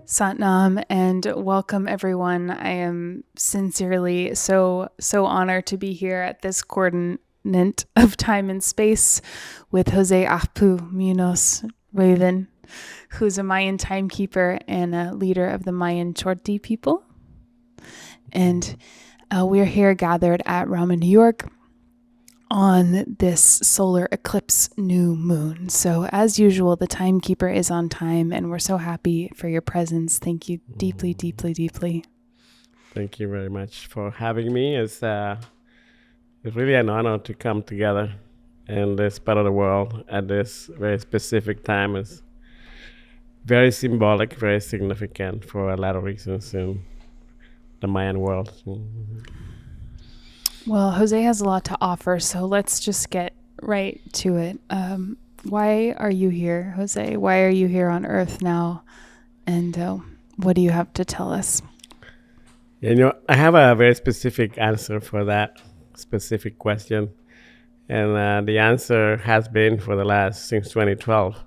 Satnam, and welcome everyone. I am sincerely so honored to be here at this coordinate of time and space with Jose Apu MUNOZ Raven, who's a Mayan timekeeper and a leader of the Mayan Chor'Ti people. And we're here gathered at Rama, New York on this solar eclipse new moon. So as usual, the timekeeper is on time, and we're so happy for your presence. Thank you deeply, deeply, deeply. Thank you very much for having me. It's really an honor to come together in this part of the world at this very specific time. It's very symbolic, very significant for a lot of reasons in the Mayan world. Well, Jose has a lot to offer, so let's just get right to it. Why are you here, Jose? Why are you here on Earth now? And what do you have to tell us? I have a very specific answer for that specific question. And the answer has been since 2012.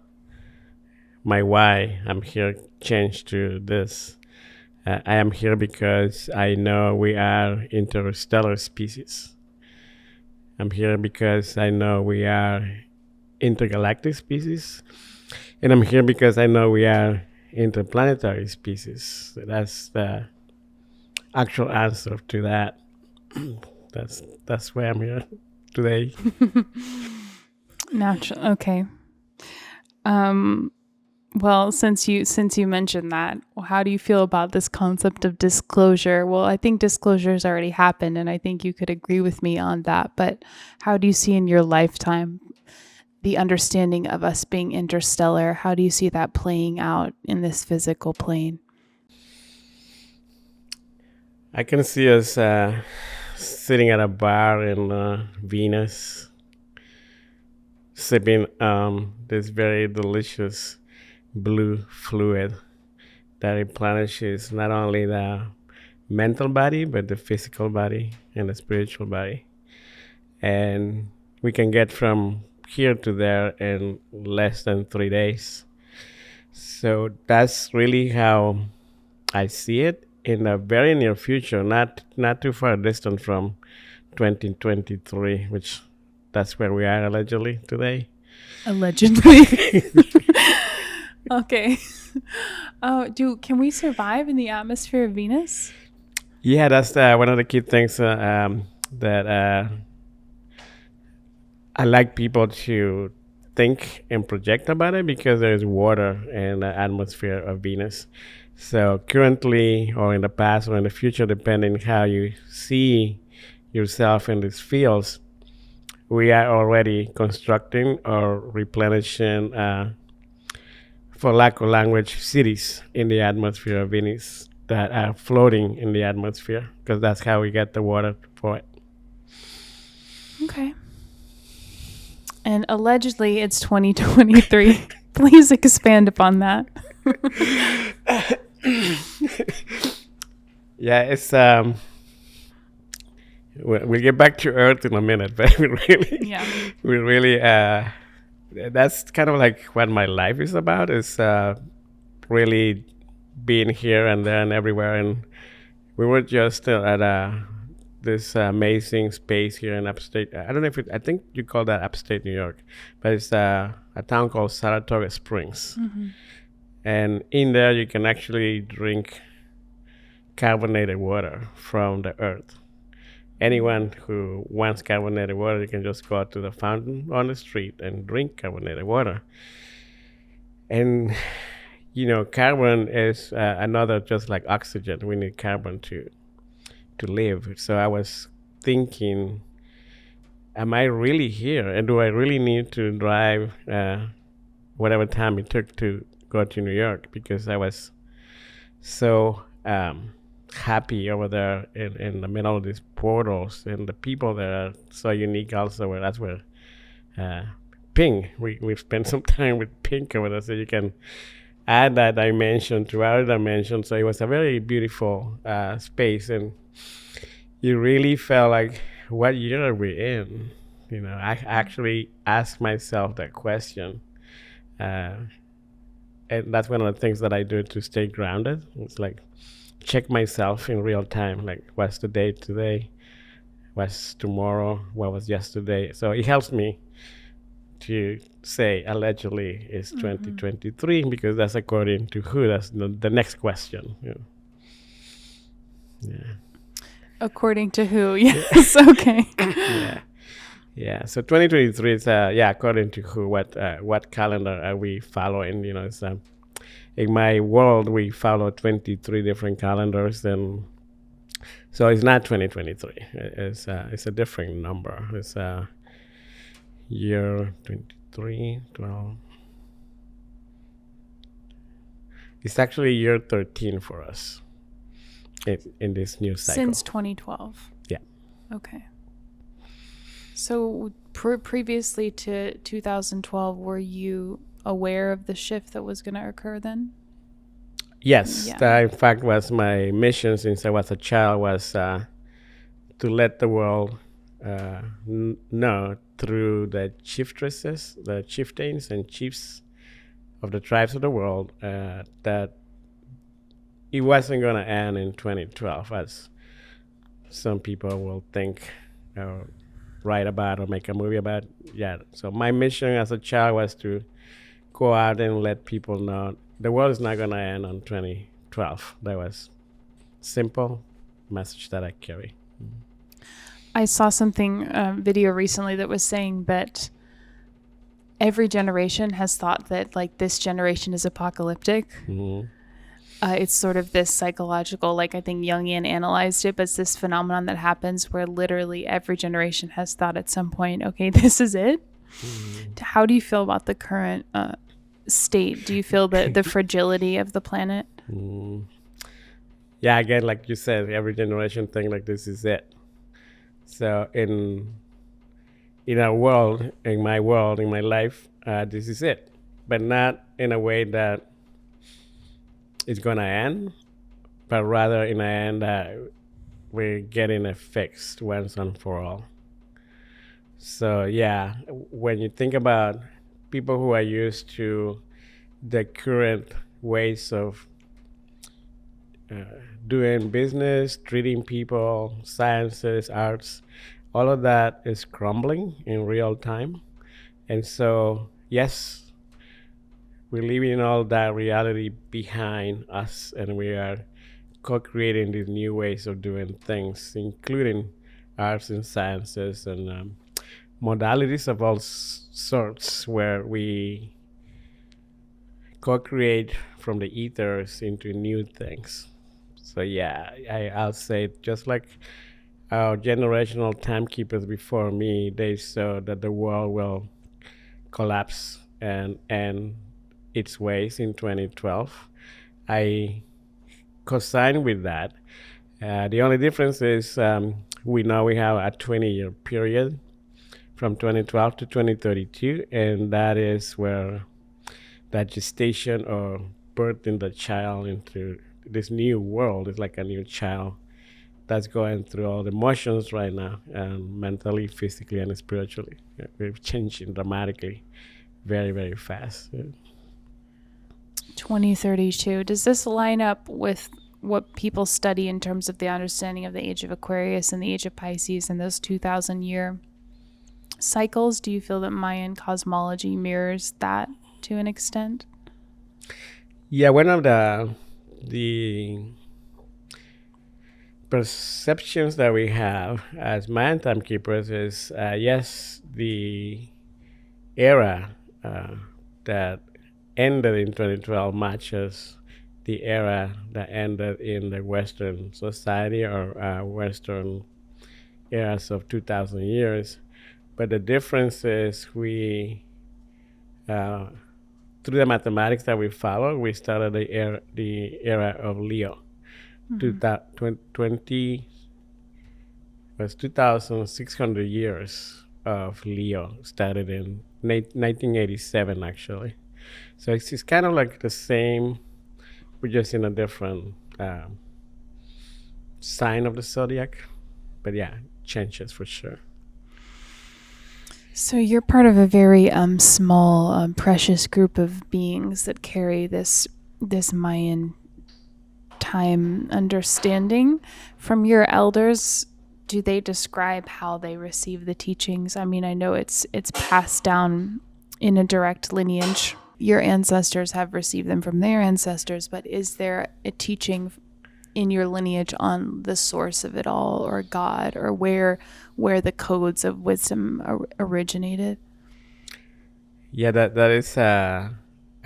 My why I'm here changed to this. I am here because I know we are interstellar species. I'm here because I know we are intergalactic species. And I'm here because I know we are interplanetary species. That's the actual answer to that. That's why I'm here today. Natural. Okay. Well, since you mentioned that, how do you feel about this concept of disclosure? Well, I think disclosure has already happened, and I think you could agree with me on that. But how do you see in your lifetime the understanding of us being interstellar? How do you see that playing out in this physical plane? I can see us sitting at a bar in Venus, sipping this very delicious blue fluid that replenishes not only the mental body, but the physical body and the spiritual body. And we can get from here to there in less than 3 days. So that's really how I see it in the very near future, not too far distant from 2023, which that's where we are allegedly today. Allegedly. Okay. Can we survive in the atmosphere of Venus? Yeah, that's one of the key things that I like people to think and project about it, because there is water in the atmosphere of Venus. So currently, or in the past, or in the future, depending how you see yourself in these fields, we are already constructing or replenishing, for lack of language, cities in the atmosphere of Venus that are floating in the atmosphere, because that's how we get the water for it. Okay. And allegedly it's 2023. Please expand upon that. Yeah, it's we'll get back to Earth in a minute, but we really that's kind of like what my life is about, is really being here and there and everywhere. And we were just at this amazing space here in upstate. I don't know I think you call that upstate New York, but it's a town called Saratoga Springs. Mm-hmm. And in there you can actually drink carbonated water from the earth. Anyone who wants carbonated water, you can just go out to the fountain on the street and drink carbonated water. And, carbon is another, just like oxygen. We need carbon to live. So I was thinking, am I really here? And do I really need to drive whatever time it took to go to New York? Because I was so happy over there in the middle of these portals, and the people there are so unique also. Where that's where Pink, we've spent some time with Pink over there, so you can add that dimension to our dimension. So it was a very beautiful space, and you really felt like, what year are we in? I actually asked myself that question. And and that's one of the things that I do to stay grounded. It's like check myself in real time, like what's the day today, what's tomorrow, what was yesterday. So it helps me to say allegedly it's 2023 because that's according to who. That's the next question. Yeah. According to who? Yes. Okay. Yeah. So 2023 is according to who. What calendar are we following? It's in my world we follow 23 different calendars, and so it's not 2023. It's a different number. It's year 23, 12. It's actually year 13 for us in this new cycle. Since 2012. Yeah. Okay. So previously to 2012, were you aware of the shift that was going to occur then? Yes. Yeah. That, in fact, was my mission since I was a child, was to let the world know through the chieftesses, the chieftains and chiefs of the tribes of the world, that it wasn't going to end in 2012, as some people will think, write about or make a movie about. Yeah. So my mission as a child was to go out and let people know the world is not going to end on 2012. That was simple message that I carry. I saw something, video recently that was saying that every generation has thought that like this generation is apocalyptic. Mm-hmm. It's sort of this psychological, like I think Jungian analyzed it, but it's this phenomenon that happens where literally every generation has thought at some point, okay, this is it. Mm-hmm. How do you feel about the current state? Do you feel the fragility of the planet? Yeah, again, like you said, every generation think like this is it. So in our world, in my life, this is it, but not in a way that it's gonna end, but rather in an end that we're getting it fixed once and for all. So yeah, when you think about people who are used to the current ways of doing business, treating people, sciences, arts, all of that is crumbling in real time. And so, yes, we're leaving all that reality behind us, and we are co-creating these new ways of doing things, including arts and sciences and modalities of all sorts, where we co-create from the ethers into new things. So yeah, I'll say just like our generational timekeepers before me, they saw that the world will collapse and end its ways in 2012. I co-sign with that. The only difference is we know we have a 20-year period from 2012 to 2032, and that is where that gestation or birthing the child into this new world is like a new child that's going through all the emotions right now, mentally, physically, and spiritually. We're changing dramatically, very, very fast. 2032. Does this line up with what people study in terms of the understanding of the age of Aquarius and the age of Pisces and those 2,000-year cycles? Do you feel that Mayan cosmology mirrors that to an extent? Yeah, one of the perceptions that we have as Mayan timekeepers is, yes, the era that ended in 2012 matches the era that ended in the Western society or Western eras of 2,000 years. But the difference is we, through the mathematics that we follow, we started the era of Leo. 20 was 2,600 years of Leo, started in 1987 actually. So it's kind of like the same, we're just in a different sign of the zodiac, but yeah, changes for sure. So you're part of a very small, precious group of beings that carry this Mayan time understanding. From your elders, do they describe how they receive the teachings? I mean, I know it's passed down in a direct lineage. Your ancestors have received them from their ancestors, but is there a teaching in your lineage on the source of it all, or God, or where the codes of wisdom originated? Yeah, that is a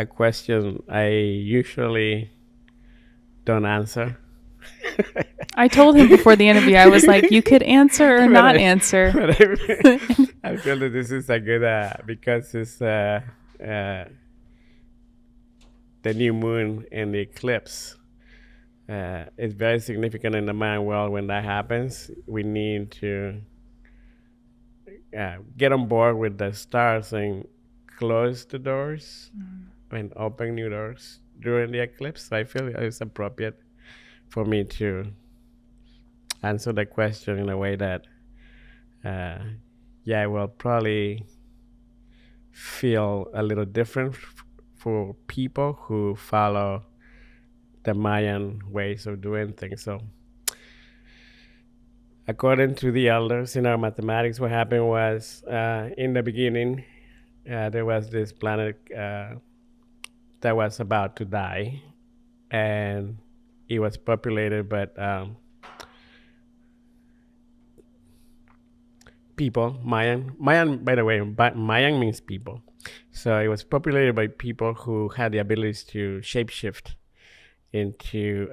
question I usually don't answer. I told him before the interview, I was like, you could answer or not answer. I feel that this is a good because it's the new moon and the eclipse. It's very significant in the Mayan world. When that happens, we need to get on board with the stars and close the doors and open new doors during the eclipse. I feel it's appropriate for me to answer the question in a way that, I will probably feel a little different for people who follow the Mayan ways of doing things. So, according to the elders in our mathematics, what happened was in the beginning, there was this planet that was about to die, and it was populated by people. Mayan, by the way, Mayan means people. So it was populated by people who had the ability to shapeshift into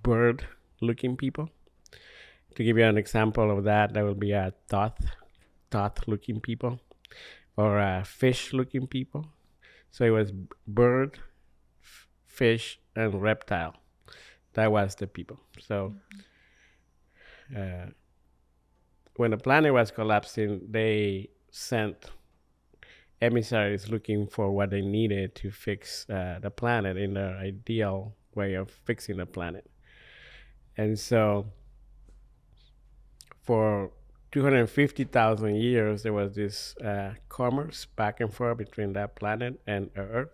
bird-looking people. To give you an example of that, would be a thoth-looking people, or fish-looking people. So it was bird, fish, and reptile. That was the people. So when the planet was collapsing, they sent emissaries looking for what they needed to fix the planet in their ideal way of fixing the planet. And so for 250,000 years, there was this commerce back and forth between that planet and Earth.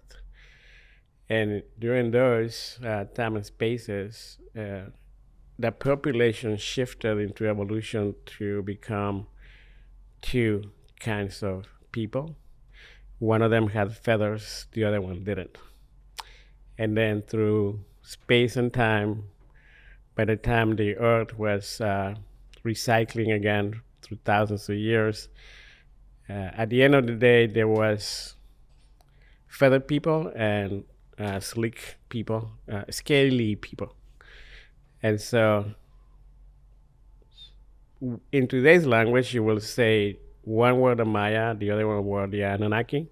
And during those time and spaces, the population shifted into evolution to become two kinds of people. One of them had feathers, the other one didn't. And then through space and time, by the time the Earth was recycling again through thousands of years, at the end of the day, there was feathered people and slick people, scaly people. And so in today's language, you will say one were the Maya, the other one were the Anunnaki.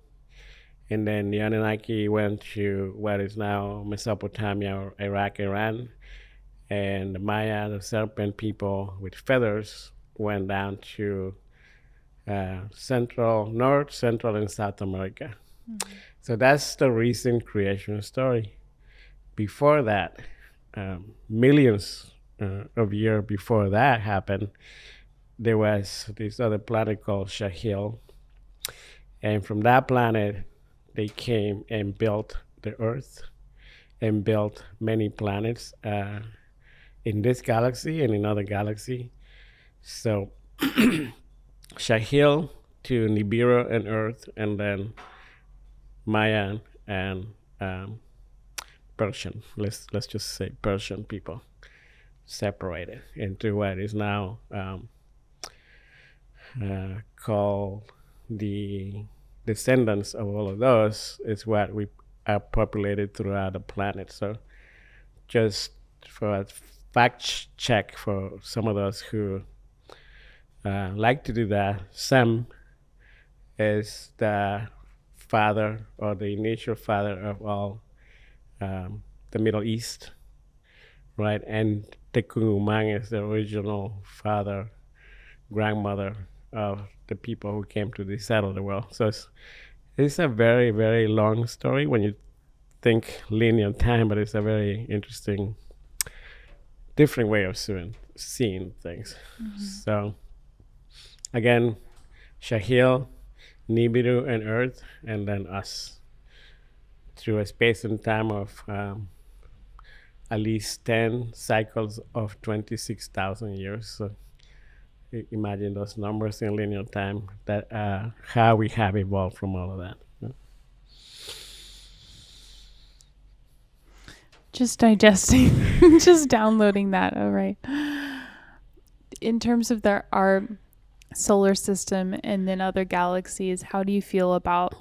And then the Anunnaki went to what is now Mesopotamia or Iraq, Iran. And the Maya, the serpent people with feathers, went down to North, Central, and South America. Mm-hmm. So that's the recent creation story. Before that, millions of years before that happened, there was this other planet called Shahil. And from that planet, they came and built the Earth and built many planets in this galaxy and in other galaxies. So Shahil to Nibiru and Earth, and then Mayan and Persian. Let's just say Persian people separated into what is now called the descendants of all of those is what we are populated throughout the planet. So just for a fact check for some of those who like to do that, Sem is the father or the initial father of all the Middle East, right? And Tekungumang is the original father, grandmother of the people who came to settle the world. So it's a very, very long story when you think linear time, but it's a very interesting, different way of seeing things. Mm-hmm. So again, Shahil, Nibiru, and Earth, and then us through a space and time of at least 10 cycles of 26,000 years. So imagine those numbers in linear time, that how we have evolved from all of that. Just digesting, just downloading that. All right. In terms of our solar system and then other galaxies, how do you feel about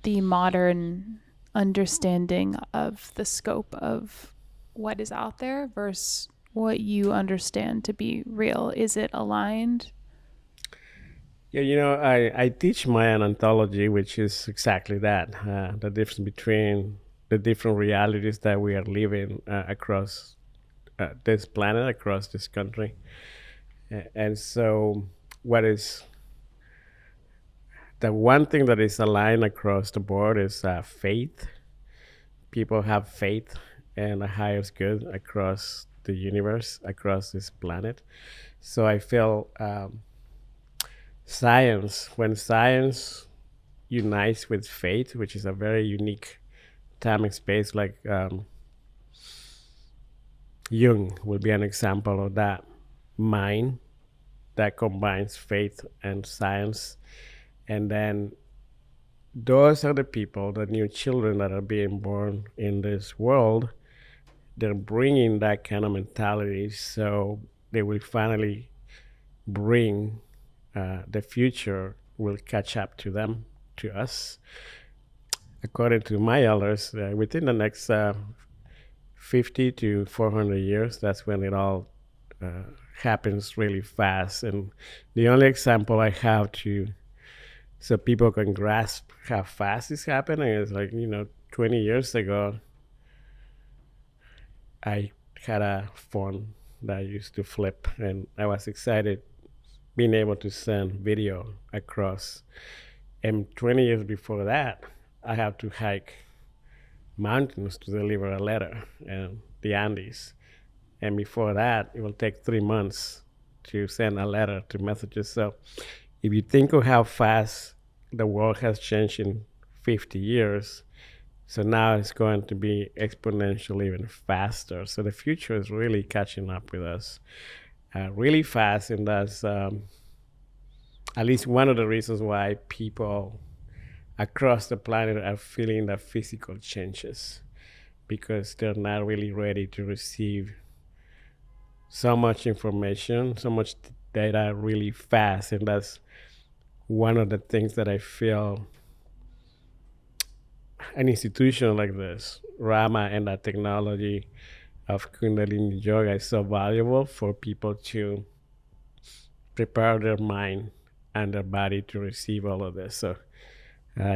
the modern understanding of the scope of what is out there versus what you understand to be real? Is it aligned? Yeah, I teach Mayan ontology, which is exactly that, the difference between the different realities that we are living across this planet, across this country. And so, what is the one thing that is aligned across the board is faith. People have faith in the highest good across the universe, across this planet. So I feel when science unites with faith, which is a very unique time and space, like Jung will be an example of that mind that combines faith and science. And then those are the people, the new children that are being born in this world. They're bringing that kind of mentality, so they will finally bring the future will catch up to them, to us. According to my elders, within the next 50 to 400 years, that's when it all happens really fast. And the only example I have so people can grasp how fast it's happening is 20 years ago, I had a phone that I used to flip, and I was excited being able to send video across. And 20 years before that, I had to hike mountains to deliver a letter in the Andes. And before that, it will take 3 months to send a letter to messages. So if you think of how fast the world has changed in 50 years, so now it's going to be exponentially even faster. So the future is really catching up with us really fast. And that's at least one of the reasons why people across the planet are feeling the physical changes, because they're not really ready to receive so much information, so much data really fast. And that's one of the things that I feel an institution like this, Rama, and that technology of Kundalini Yoga is so valuable for people to prepare their mind and their body to receive all of this. So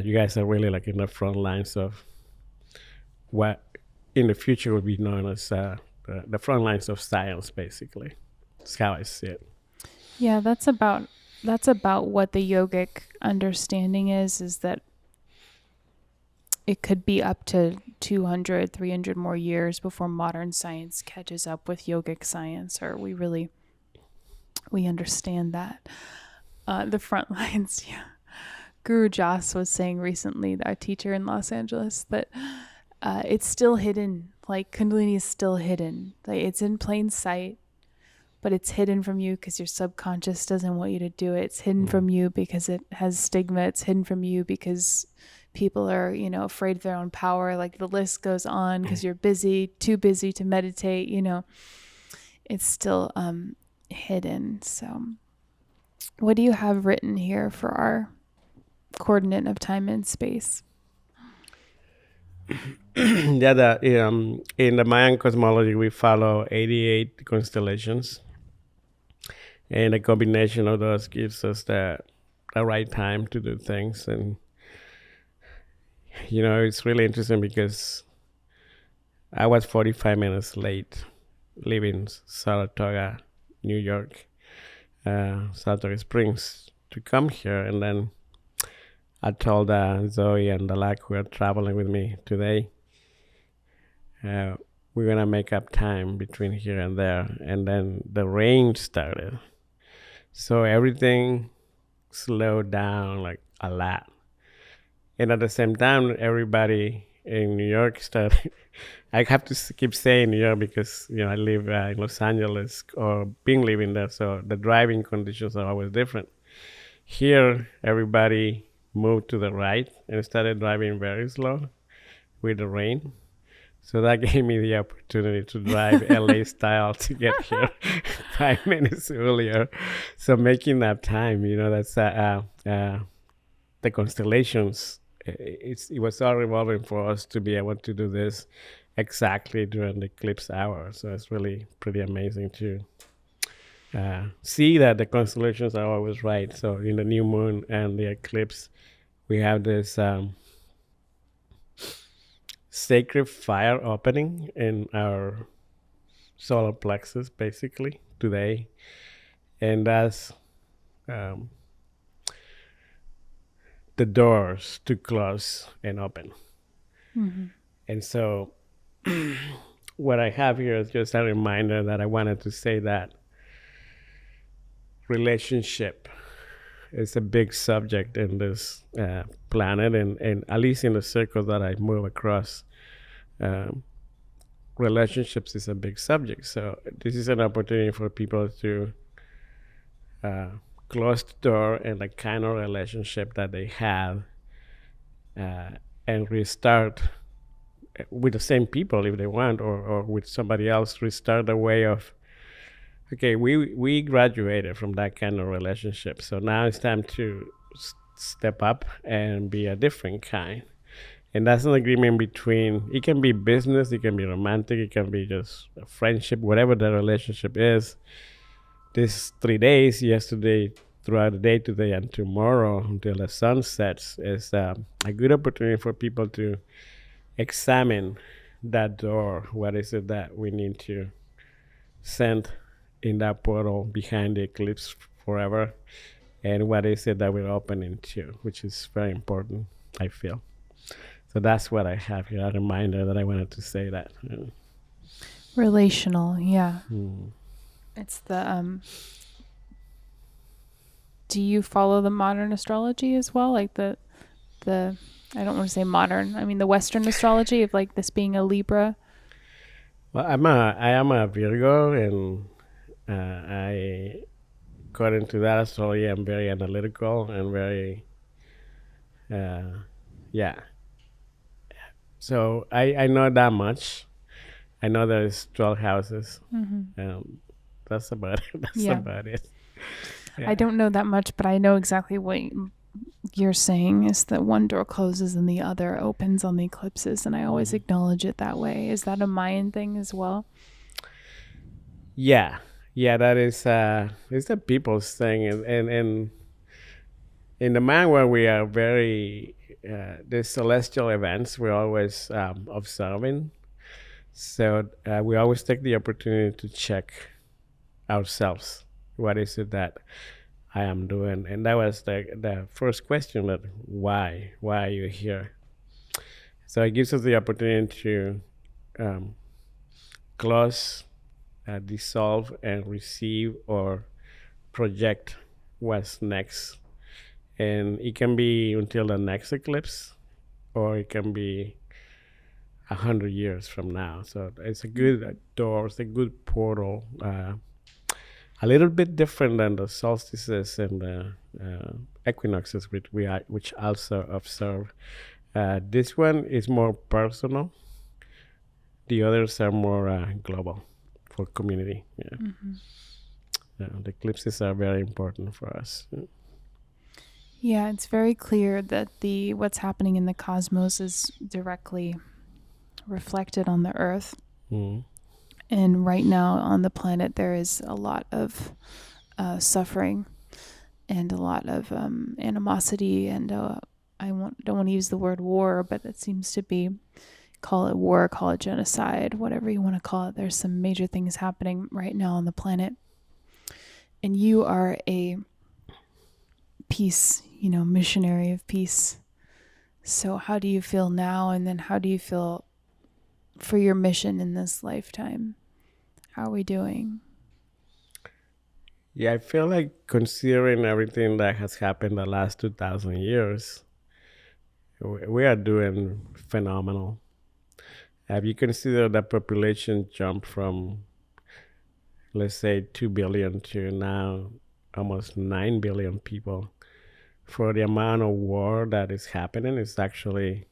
you guys are really like in the front lines of what in the future would be known as the front lines of science, basically. That's how I see it. Yeah, that's about what the yogic understanding is that it could be up to 200, 300 more years before modern science catches up with yogic science, or we understand that. The front lines, yeah. Guru Jas was saying recently, our teacher in Los Angeles, that it's still hidden. Like Kundalini is still hidden. Like it's in plain sight, but it's hidden from you because your subconscious doesn't want you to do it. It's hidden from you because it has stigma. It's hidden from you because people are, afraid of their own power. Like the list goes on because you're too busy to meditate. It's still hidden. So, what do you have written here for our coordinate of time and space? Yeah, in the Mayan cosmology, we follow 88 constellations, and a combination of those gives us the right time to do things. And it's really interesting because I was 45 minutes late leaving Saratoga, New York, Saratoga Springs, to come here. And then I told Zoe and Dalak, who are traveling with me today, we're going to make up time between here and there. And then the rain started. So everything slowed down like a lot. And at the same time, everybody in New York started. I have to keep saying New York because I live in Los Angeles or been living there, so the driving conditions are always different. Here, everybody moved to the right and started driving very slow with the rain. So that gave me the opportunity to drive LA style to get here 5 minutes earlier. So making that time, that's the constellations. It was all revolving for us to be able to do this exactly during the eclipse hour. So it's really pretty amazing to see that the constellations are always right. So in the new moon and the eclipse, we have this sacred fire opening in our solar plexus, basically, today. And that's the doors to close and open. Mm-hmm. And so what I have here is just a reminder that I wanted to say that relationship is a big subject in this planet, and at least in the circle that I move across, relationships is a big subject. So this is an opportunity for people to close the door and the kind of relationship that they have and restart with the same people if they want, or with somebody else, restart the way of, okay, we graduated from that kind of relationship, so now it's time to step up and be a different kind. And that's an agreement between, it can be business, it can be romantic, it can be just a friendship, whatever the relationship is. These 3 days, yesterday, throughout the day, today, and tomorrow, until the sun sets, is a good opportunity for people to examine that door. What is it that we need to send in that portal behind the eclipse forever? And what is it that we're opening to, which is very important, I feel. So that's what I have here, a reminder that I wanted to say that. Relational, yeah. It's the do you follow the modern astrology as well? Like the I don't want to say modern, I mean the Western astrology of like this being a Libra. Well, I am a Virgo, and I, according to that astrology, I'm very analytical and very, yeah. So I know that much. I know there's 12 houses. That's about it. That's about it. Yeah. I don't know that much, but I know exactly what you're saying is that one door closes and the other opens on the eclipses, and I always acknowledge it that way. Is that a Mayan thing as well? Yeah, that is it's a people's thing, and in the Mayan world we are very the celestial events we're always observing. So we always take the opportunity to check ourselves. What is it that I am doing? And that was the first question, that why are you here? So it gives us the opportunity to close, dissolve, and receive or project what's next. And it can be until the next eclipse, or it can be 100 years from now. So it's a good door, it's a good portal. A little bit different than the solstices and the equinoxes, which also observe. This one is more personal. The others are more global for community. Yeah. The eclipses are very important for us. Yeah, it's very clear that what's happening in the cosmos is directly reflected on the Earth. And right now on the planet, there is a lot of suffering and a lot of animosity. And don't want to use the word war, but it seems to be, call it war, call it genocide, whatever you want to call it. There's some major things happening right now on the planet. And you are a peace, missionary of peace. So how do you feel now? And then how do you feel for your mission in this lifetime? How are we doing? Yeah, I feel like considering everything that has happened the last 2,000 years, we are doing phenomenal. Have you considered that population jump from, let's say, 2 billion to now almost 9 billion people? For the amount of war that is happening, it's actually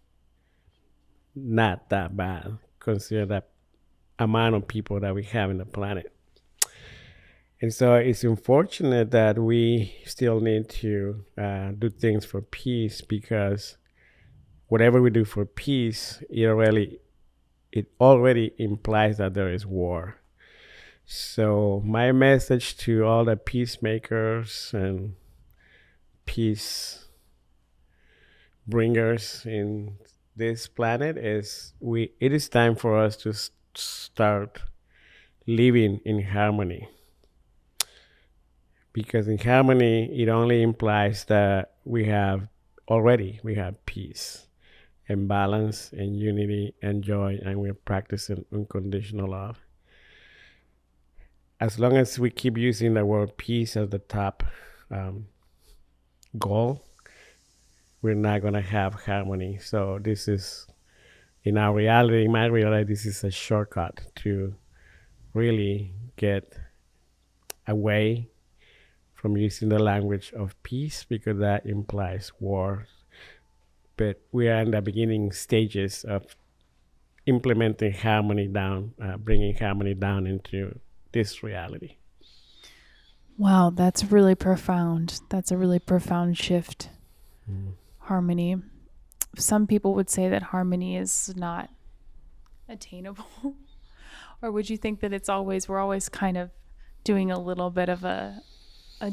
not that bad. Consider that amount of people that we have in the planet. And so it's unfortunate that we still need to do things for peace, because whatever we do for peace, it already implies that there is war. So my message to all the peacemakers and peace bringers in this planet is it is time for us to start living in harmony, because in harmony it only implies that we have peace and balance and unity and joy, and we're practicing unconditional love. As long as we keep using the word peace as the top goal, we're not going to have harmony. So this is, in my reality, this is a shortcut to really get away from using the language of peace, because that implies war. But we are in the beginning stages of implementing harmony down, bringing harmony down into this reality. Wow, that's really profound. That's a really profound shift. Harmony. Some people would say that harmony is not attainable. Or would you think that we're always kind of doing a little bit of a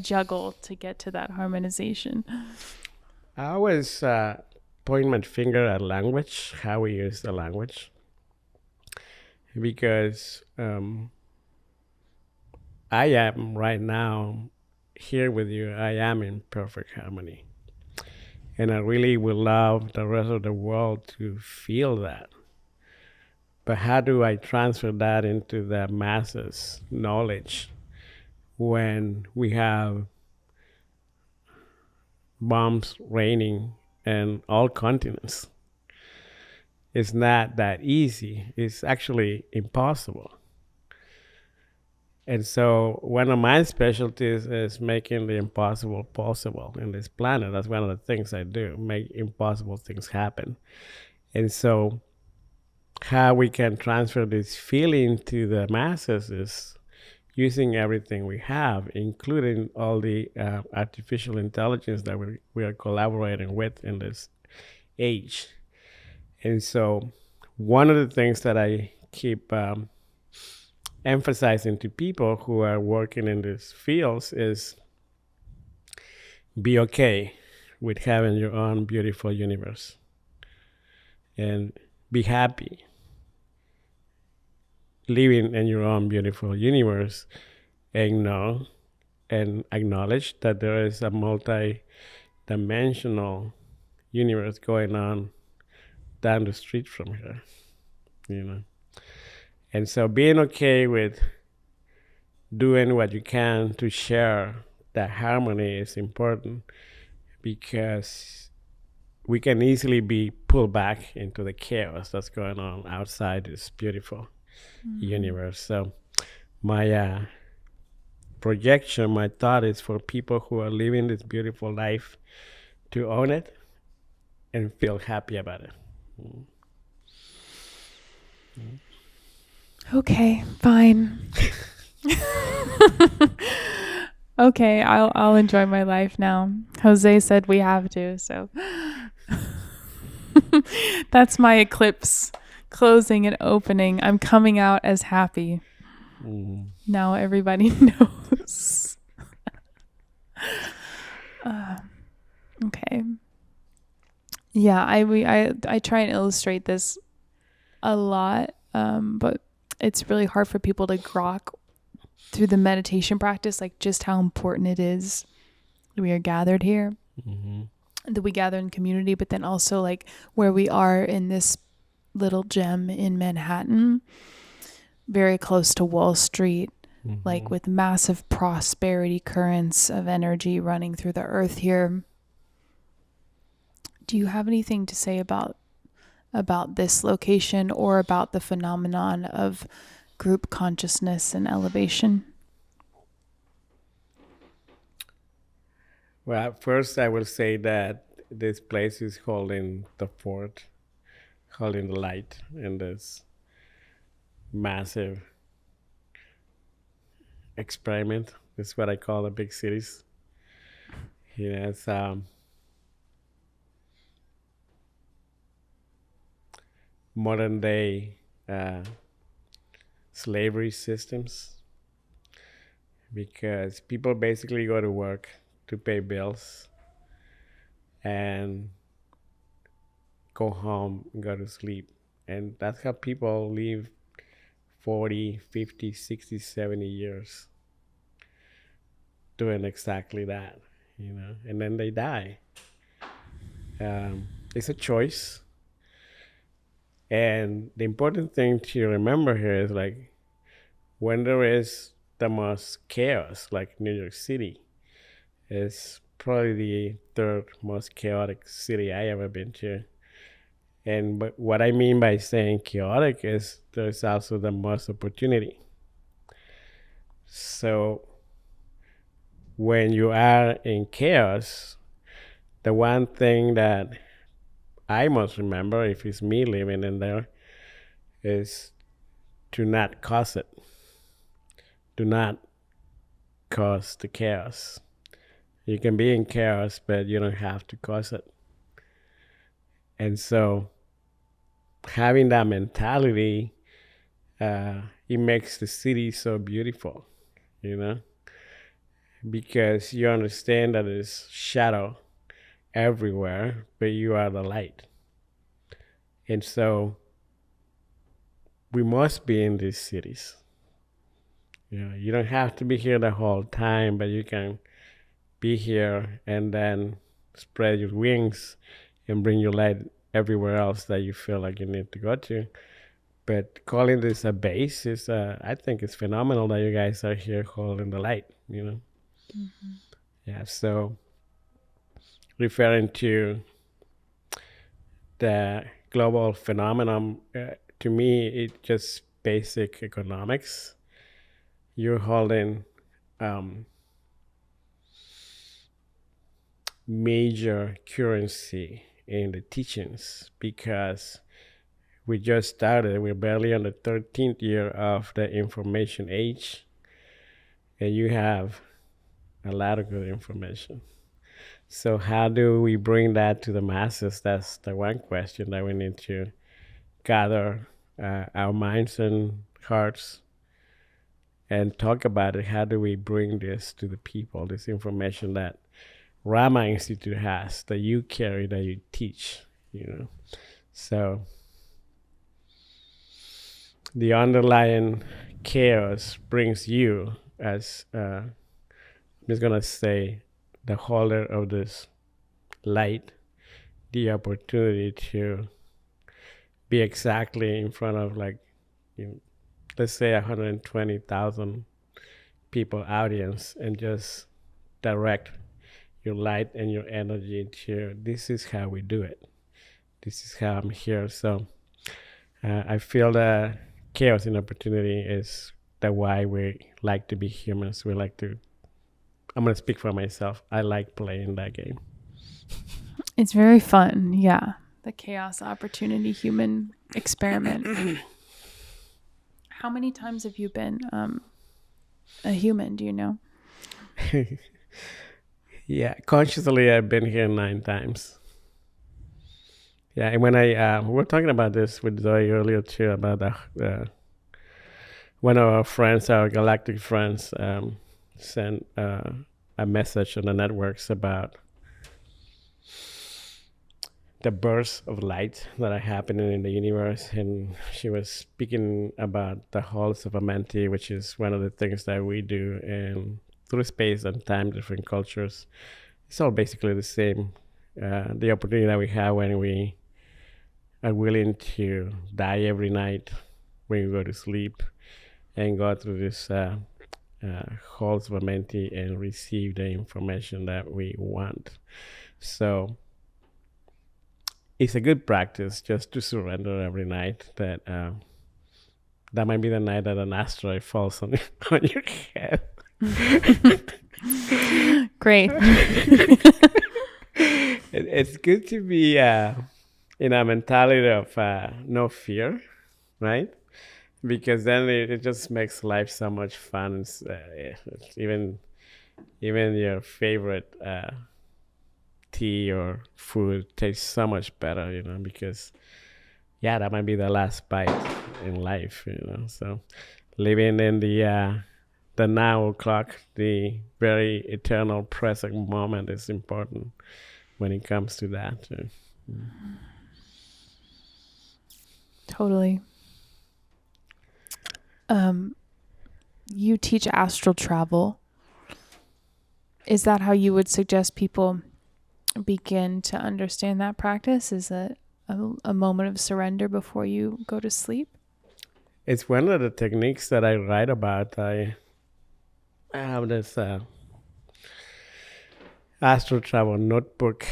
juggle to get to that harmonization? I always point my finger at language, how we use the language, because I am right now here with you. I am in perfect harmony, and I really would love the rest of the world to feel that. But how do I transfer that into the masses' knowledge when we have bombs raining in all continents? It's not that easy. It's actually impossible. And so one of my specialties is making the impossible possible in this planet. That's one of the things I do, make impossible things happen. And so how we can transfer this feeling to the masses is using everything we have, including all the artificial intelligence that we are collaborating with in this age. And so one of the things that I keep emphasizing to people who are working in these fields is be okay with having your own beautiful universe, and be happy living in your own beautiful universe, and know and acknowledge that there is a multi-dimensional universe going on down the street from here, And so being okay with doing what you can to share that harmony is important, because we can easily be pulled back into the chaos that's going on outside this beautiful universe. So my projection, my thought is for people who are living this beautiful life to own it and feel happy about it. Okay, fine. Okay, I'll enjoy my life now. Jose said we have to, so that's my eclipse closing and opening. I'm coming out as happy. Now everybody knows. Okay. Yeah, I try and illustrate this a lot, but it's really hard for people to grok through the meditation practice, like just how important it is that we are gathered here, that we gather in community, but then also like where we are in this little gem in Manhattan, very close to Wall Street, like with massive prosperity currents of energy running through the earth here. Do you have anything to say about this location or about the phenomenon of group consciousness and elevation? Well, first I will say that this place is holding the fort, holding the light in this massive experiment. This is what I call the big cities. It's modern day slavery systems, because people basically go to work to pay bills and go home and go to sleep. And that's how people live 40, 50, 60, 70 years doing exactly that, and then they die. It's a choice. And the important thing to remember here is, like, when there is the most chaos, like New York City is probably the third most chaotic city I ever been to. But what I mean by saying chaotic is there's also the most opportunity. So when you are in chaos, the one thing that I must remember, if it's me living in there, is to not cause it. Do not cause the chaos. You can be in chaos, but you don't have to cause it. And so having that mentality, it makes the city so beautiful, because you understand that there's shadow everywhere, but you are the light. And so we must be in these cities. You don't have to be here the whole time, but you can be here and then spread your wings and bring your light everywhere else that you feel like you need to go to. But calling this a base is, I think it's phenomenal that you guys are here holding the light, Mm-hmm. Yeah, so referring to the global phenomenon, to me, it's just basic economics. You're holding major currency in the teachings, because we just started. We're barely on the 13th year of the information age, and you have a lot of good information. So how do we bring that to the masses? That's the one question that we need to gather our minds and hearts and talk about it. How do we bring this to the people, this information that Rama Institute has, that you carry, that you teach, So the underlying chaos brings you, as I'm just going to say, the holder of this light, the opportunity to be exactly in front of, like, let's say 120,000 people audience, and just direct your light and your energy to, this is how we do it. This is how I'm here. So I feel that chaos and opportunity is the why we like to be humans. We like to, I'm going to speak for myself, I like playing that game. It's very fun. Yeah. The chaos opportunity human experiment. How many times have you been a human? Do you know? Yeah, consciously I've been here 9 times. Yeah, and when I we were talking about this with Zoe earlier too, about one of our friends, our galactic friends, sent a message on the networks about the bursts of light that are happening in the universe, and she was speaking about the halls of AMTI, which is one of the things that we do, and through space and time, different cultures, it's all basically the same. The opportunity that we have when we are willing to die every night when we go to sleep, and go through this holds momentum and receive the information that we want. So it's a good practice just to surrender every night. That might be the night that an asteroid falls on on your head. Great. It's good to be in a mentality of no fear, right? Because then it just makes life so much fun. It's even your favorite tea or food tastes so much better, because that might be the last bite in life, So living in the now clock, the very eternal present moment is important when it comes to that. Totally. You teach astral travel. Is that how you would suggest people begin to understand that practice? Is it a moment of surrender before you go to sleep? It's one of the techniques that I write about. I have this astral travel notebook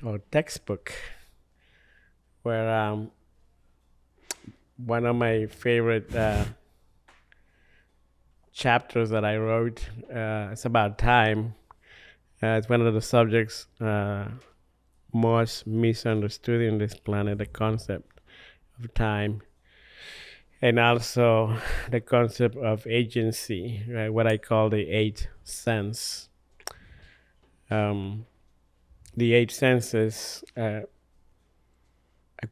or textbook where one of my favorite chapters that I wrote, it's about time. It's one of the subjects most misunderstood in this planet, the concept of time. And also the concept of agency, right? What I call the eighth sense. The eighth sense is a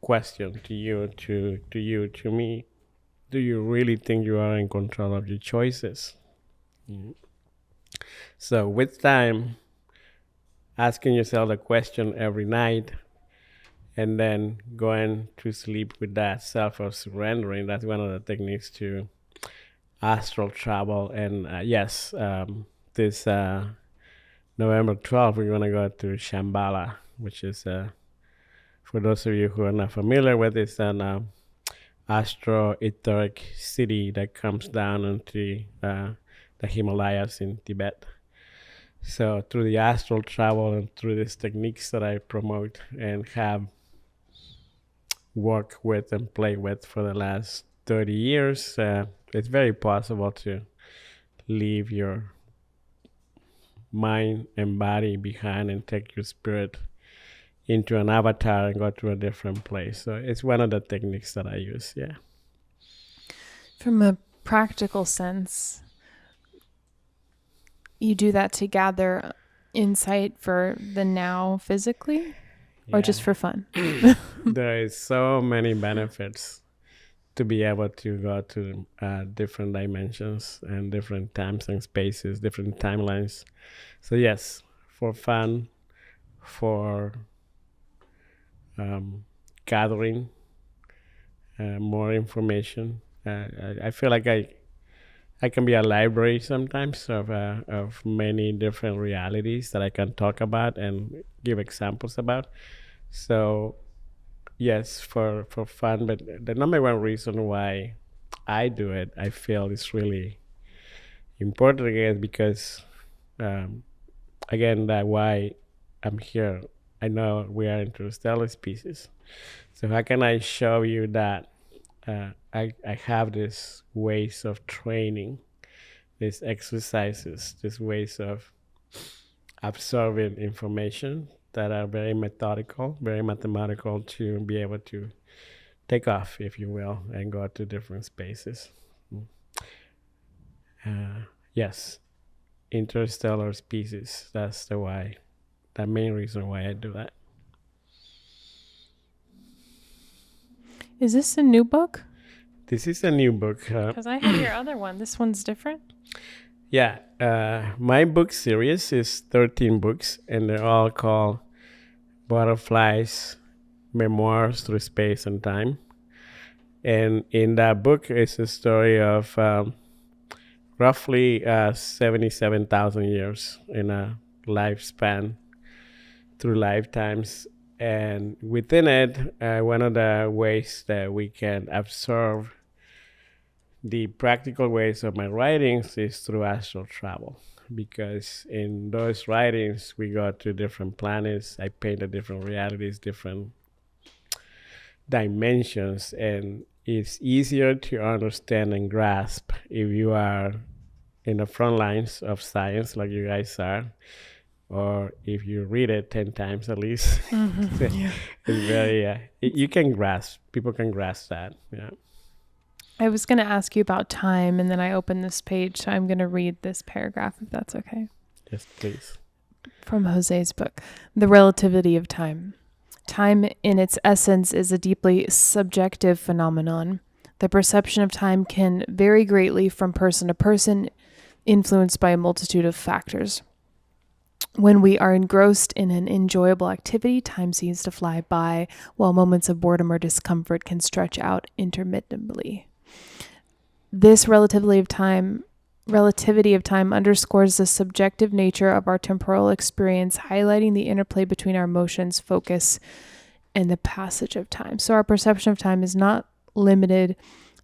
question to you, to me. Do you really think you are in control of your choices? Mm-hmm. So with time, asking yourself a question every night, and then going to sleep with that self of surrendering. That's one of the techniques to astral travel. And yes, this November 12th, we're going to go to Shambhala, which is, for those of you who are not familiar with, it's an astro-etheric city that comes down into the Himalayas in Tibet. So through the astral travel and through these techniques that I promote and have worked with and played with for the last 30 years, it's very possible to leave your mind and body behind and take your spirit into an avatar and go to a different place. So it's one of the techniques that I use, yeah. From a practical sense, you do that to gather insight for the now physically, or just for fun? There is so many benefits to be able to go to different dimensions and different times and spaces, different timelines. So yes, for fun, for gathering more information. I feel like I can be a library sometimes of many different realities that I can talk about and give examples about. So yes, for fun, but the number one reason why I do it, I feel is really important again, because again, that why I'm here. I know we are interstellar species. So how can I show you that I have these ways of training, these exercises, these ways of absorbing information that are very methodical, very mathematical, to be able to take off, if you will, and go to different spaces. Yes, interstellar species. That's the main reason why I do that. Is this a new book? This is a new book. Because I have your other one. This one's different? Yeah, my book series is 13 books, and they're all called Butterflies, Memoirs Through Space and Time. And in that book is a story of roughly 77,000 years in a lifespan through lifetimes. And within it, one of the ways that we can absorb the practical ways of my writings is through astral travel, because in those writings we go to different planets. I painted different realities, different dimensions, and it's easier to understand and grasp if you are in the front lines of science like you guys are, or if you read it 10 times at least. Yeah. It's very you can grasp, people can grasp that. Yeah. I was going to ask you about time, and then I opened this page, so I'm going to read this paragraph, if that's okay. Yes, please. From Jose's book, The Relativity of Time. Time, in its essence, is a deeply subjective phenomenon. The perception of time can vary greatly from person to person, influenced by a multitude of factors. When we are engrossed in an enjoyable activity, time seems to fly by, while moments of boredom or discomfort can stretch out intermittently. This relativity of time underscores the subjective nature of our temporal experience, highlighting the interplay between our emotions, focus, and the passage of time. So our perception of time is not limited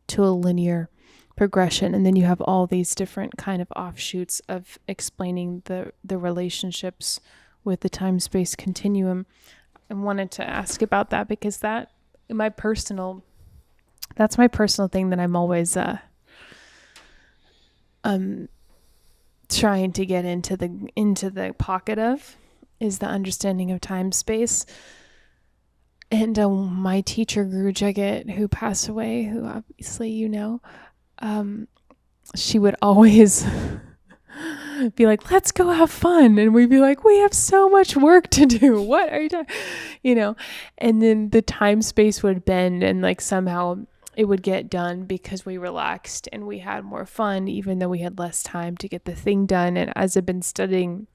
to a linear progression. And then you have all these different kind of offshoots of explaining the relationships with the time-space continuum. I wanted to ask about that because that's my personal thing that I'm always trying to get into the pocket of, is the understanding of time space. And my teacher, Guru Jagat, who passed away, who obviously you know, she would always be like, let's go have fun. And we'd be like, we have so much work to do. What are you doing? You know, and then the time space would bend, and like somehow it would get done because we relaxed and we had more fun, even though we had less time to get the thing done. And as I've been studying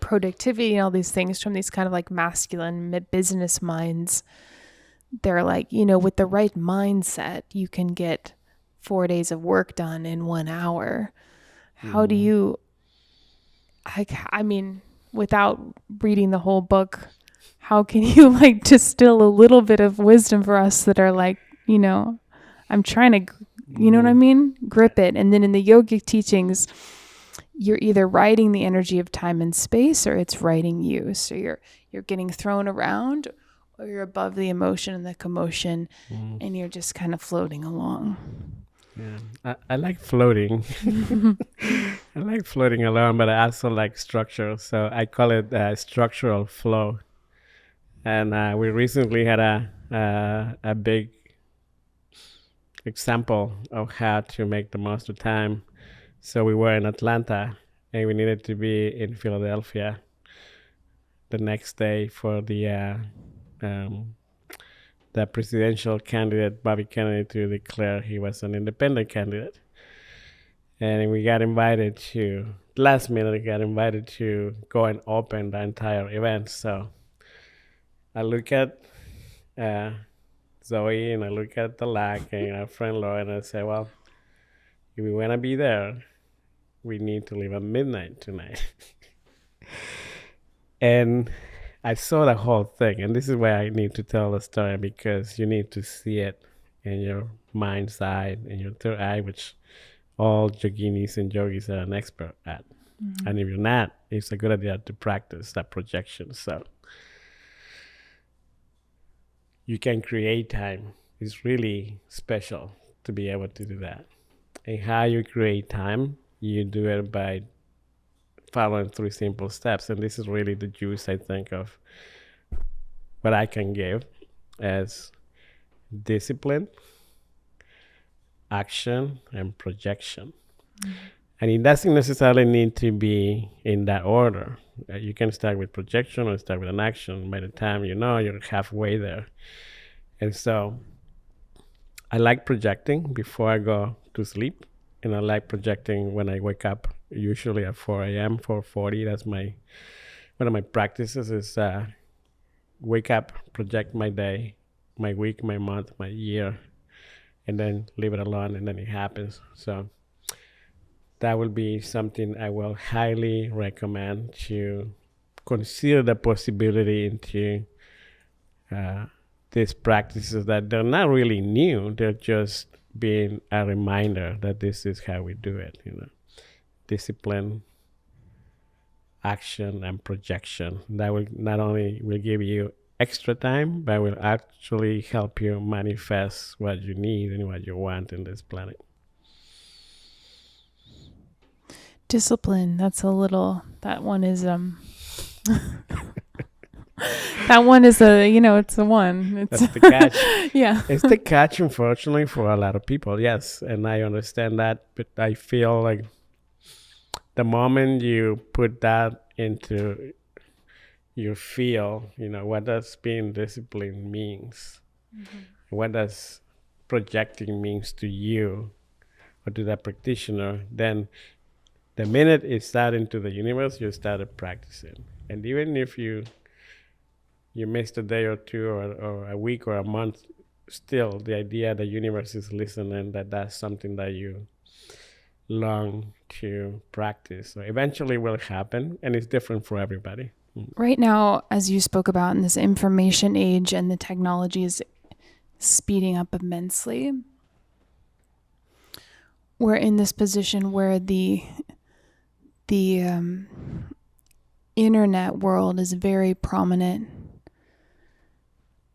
productivity and all these things from these kind of like masculine business minds, they're like, you know, with the right mindset, you can get 4 days of work done in 1 hour. How do you, I mean, without reading the whole book, how can you like distill a little bit of wisdom for us that are like, you know, I'm trying to, you know what I mean? Grip it. And then in the yogic teachings, you're either riding the energy of time and space, or it's riding you. So you're getting thrown around, or you're above the emotion and the commotion, and you're just kind of floating along. Yeah, I like floating. I like floating along, but I also like structure. So I call it structural flow. And we recently had a big example of how to make the most of time. So we were in Atlanta, and we needed to be in Philadelphia the next day for the presidential candidate, Bobby Kennedy, to declare he was an independent candidate. And we got invited to, last minute, we got invited to go and open the entire event. So I look at Zoe, and I look at the LAC and our friend Laura, and I say, well, if we want to be there, we need to leave at midnight tonight. And I saw the whole thing, and this is why I need to tell the story, because you need to see it in your mind's eye, in your third eye, which all yoginis and yogis are an expert at. Mm-hmm. And if you're not, it's a good idea to practice that projection. So you can create time. It's really special to be able to do that. And how you create time, you do it by following 3 simple steps. And this is really the juice, I think, of what I can give as discipline, action, and projection. Mm-hmm. And it doesn't necessarily need to be in that order. You can start with projection or start with an action. By the time you know, you're halfway there. And so I like projecting before I go to sleep. And I like projecting when I wake up, usually at 4 a.m., 4:40. That's one of my practices is wake up, project my day, my week, my month, my year, and then leave it alone, and then it happens. So that will be something I will highly recommend to consider the possibility into these practices that they're not really new. They're just being a reminder that this is how we do it, discipline, action, and projection. That will not only will give you extra time, but will actually help you manifest what you need and what you want in this planet. Discipline. That one is that one is it's the one. That's the catch. Yeah. It's the catch, unfortunately, for a lot of people. Yes, and I understand that, but I feel like the moment you put that into your feel, what does being disciplined means? Mm-hmm. What does projecting means to you or to that practitioner? Then the minute it started into the universe, you started practicing. And even if you missed a day or two or a week or a month, still the idea the universe is listening, that's something that you long to practice. So eventually will happen, and it's different for everybody. Right now, as you spoke about in this information age and the technology is speeding up immensely, we're in this position where the internet world is very prominent.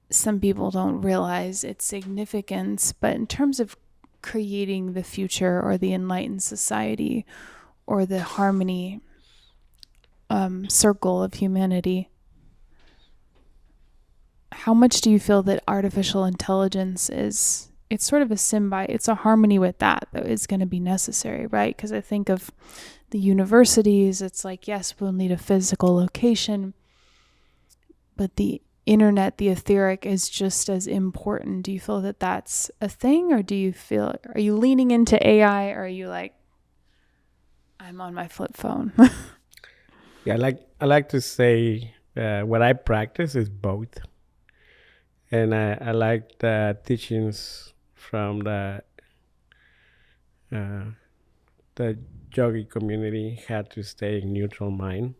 Some people don't realize its significance, but in terms of creating the future or the enlightened society or the harmony circle of humanity, how much do you feel that artificial intelligence it's sort of a symbiote, it's a harmony with that is going to be necessary, right? Because I think of the universities, it's like, yes, we'll need a physical location, but the internet, the etheric, is just as important. Do you feel that that's a thing, or are you leaning into AI, or are you like, I'm on my flip phone? Yeah, I like to say what I practice is both, and I like the teachings from the yogi community, how to stay in neutral mind.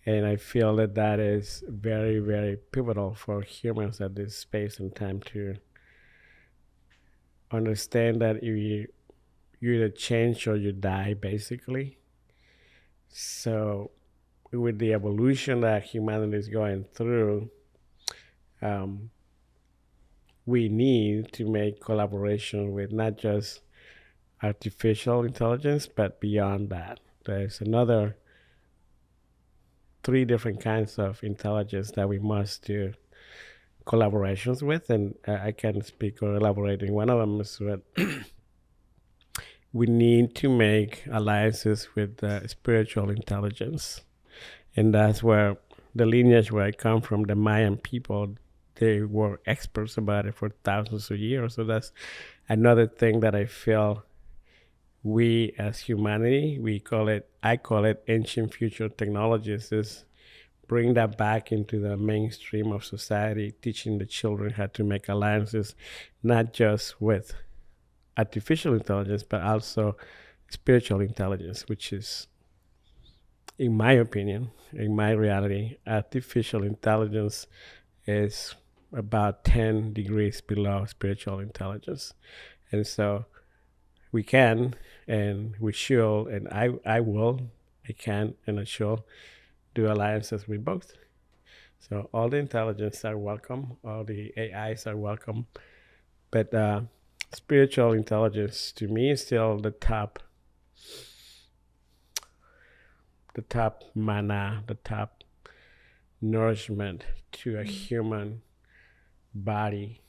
And I feel that is very, very pivotal for humans at this space and time to understand that you either change or you die, basically. So with the evolution that humanity is going through, we need to make collaboration with not just artificial intelligence, but beyond that. There's another 3 different kinds of intelligence that we must do collaborations with, and I can speak or elaborate. One of them is that we need to make alliances with spiritual intelligence, and that's where the lineage where I come from, the Mayan people, they were experts about it for thousands of years. So that's another thing that I feel we as humanity, I call it ancient future technologies, is bring that back into the mainstream of society, teaching the children how to make alliances, not just with artificial intelligence, but also spiritual intelligence, which is, in my opinion, in my reality, artificial intelligence is about 10 degrees below spiritual intelligence. And so we can, and we should, and I can, and I should do alliances with both. So all the intelligence are welcome, all the AIs are welcome, but spiritual intelligence to me is still the top mana, the top nourishment to a human body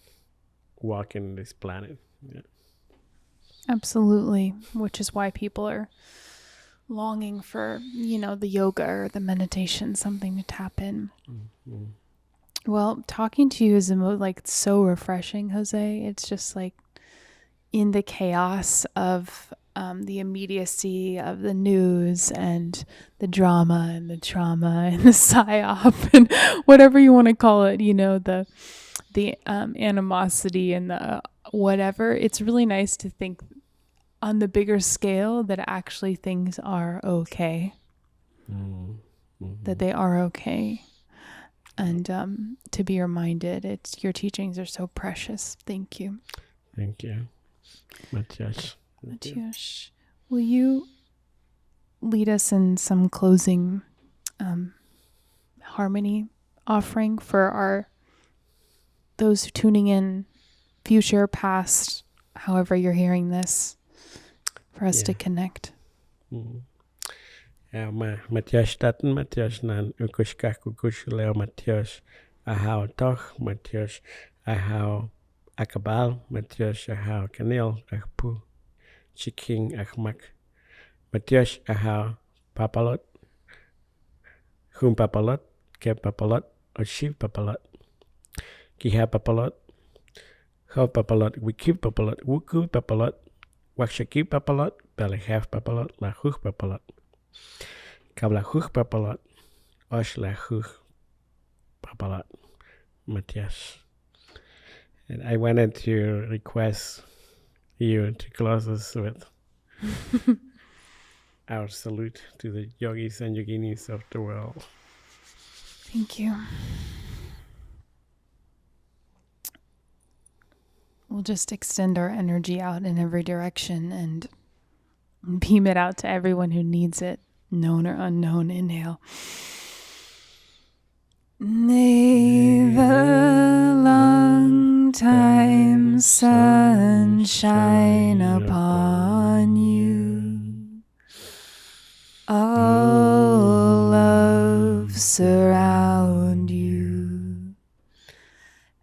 walking this planet. Yeah. Absolutely, which is why people are longing for, the yoga or the meditation, something to tap in. Mm-hmm. Well, talking to you is so refreshing, Jose. It's just like in the chaos of the immediacy of the news and the drama and the trauma and the psyop and whatever you want to call it, the animosity and the whatever. It's really nice to think on the bigger scale that actually things are okay. Mm-hmm. That they are okay. And to be reminded, your teachings are so precious. Thank you. Thank you. Matthias. Matthias, will you lead us in some closing harmony offering for those who tuning in, future, past, however you're hearing this, for us to connect? Matthias Statten, Matthias Nan, Ukushka Kukushuleo, Matthias Ahau Toch, Matthias Ahau Akabal, Matthias Ahau Kanil, Ahpu, Chiking Ahmak, Matthias Ahau Papalot, Hum Papalot, Ke Papalot, Oshiv Papalot, Kiha Papalot, Ho Papalot, Wiki Papalot, Wuku Papalot, Wakshaki Papalot, Belehef Papalot, Lahuch Papalot, Kablahuch Papalot, Oshlahuch Papalot, Matthias. And I wanted to request you to close us with our salute to the yogis and yoginis of the world. Thank you. We'll just extend our energy out in every direction and beam it out to everyone who needs it, known or unknown. Inhale. May the long time sun shine upon you. All love surround you.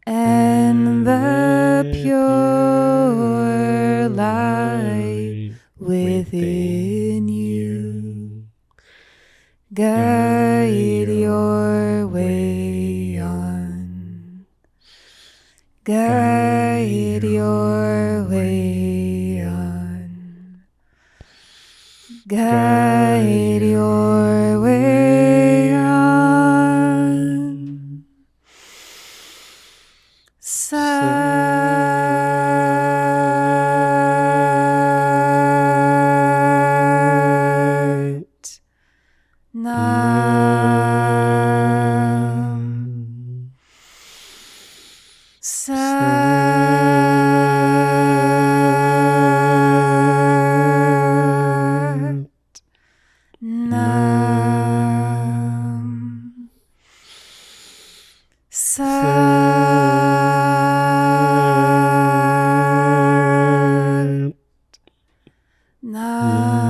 And the pure light within you guide your way on. Guide your way on. Guide your way on. Sat Nam. Sat Nam. Sat Nam.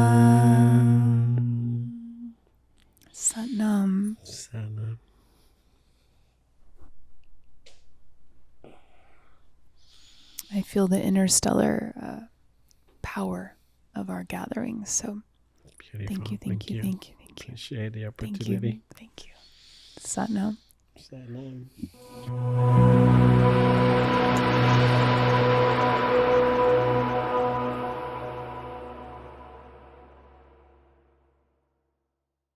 Satnam. Sana. I feel the interstellar power of our gatherings. So Beautiful. thank you. Appreciate the Thank opportunity. you. Thank you. Satnam. Sana.